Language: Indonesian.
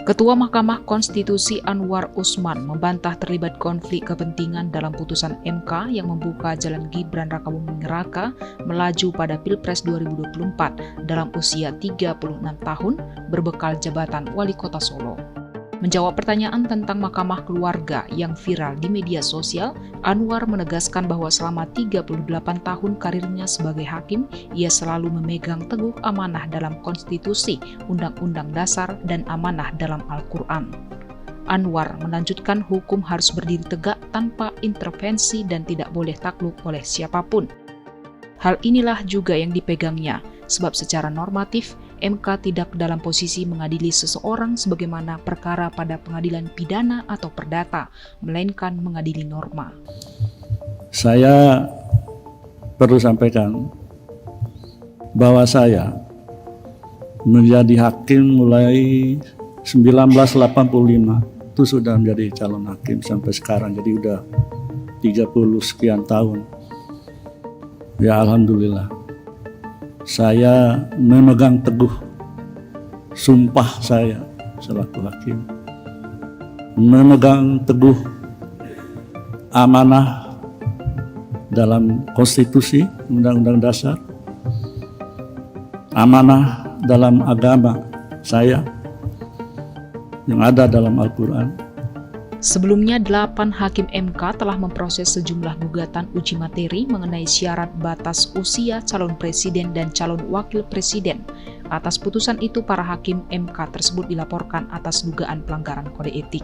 Ketua Mahkamah Konstitusi Anwar Usman membantah terlibat konflik kepentingan dalam putusan MK yang membuka jalan Gibran Rakabuming Raka melaju pada Pilpres 2024 dalam usia 36 tahun berbekal jabatan Wali Kota Solo. Menjawab pertanyaan tentang Mahkamah Keluarga yang viral di media sosial, Anwar menegaskan bahwa selama 38 tahun karirnya sebagai hakim, ia selalu memegang teguh amanah dalam konstitusi, undang-undang dasar, dan amanah dalam Al-Quran. Anwar melanjutkan hukum harus berdiri tegak tanpa intervensi dan tidak boleh takluk oleh siapapun. Hal inilah juga yang dipegangnya, sebab secara normatif, MK tidak dalam posisi mengadili seseorang sebagaimana perkara pada pengadilan pidana atau perdata, melainkan mengadili norma. Saya perlu sampaikan bahwa saya menjadi hakim mulai 1985, itu sudah menjadi calon hakim sampai sekarang, jadi udah 30 sekian tahun. Ya alhamdulillah. Saya memegang teguh sumpah saya selaku hakim, memegang teguh amanah dalam konstitusi, undang-undang dasar, amanah dalam agama saya yang ada dalam Al-Quran. Sebelumnya, 8 hakim MK telah memproses sejumlah gugatan uji materi mengenai syarat batas usia calon presiden dan calon wakil presiden. Atas putusan itu, para hakim MK tersebut dilaporkan atas dugaan pelanggaran kode etik.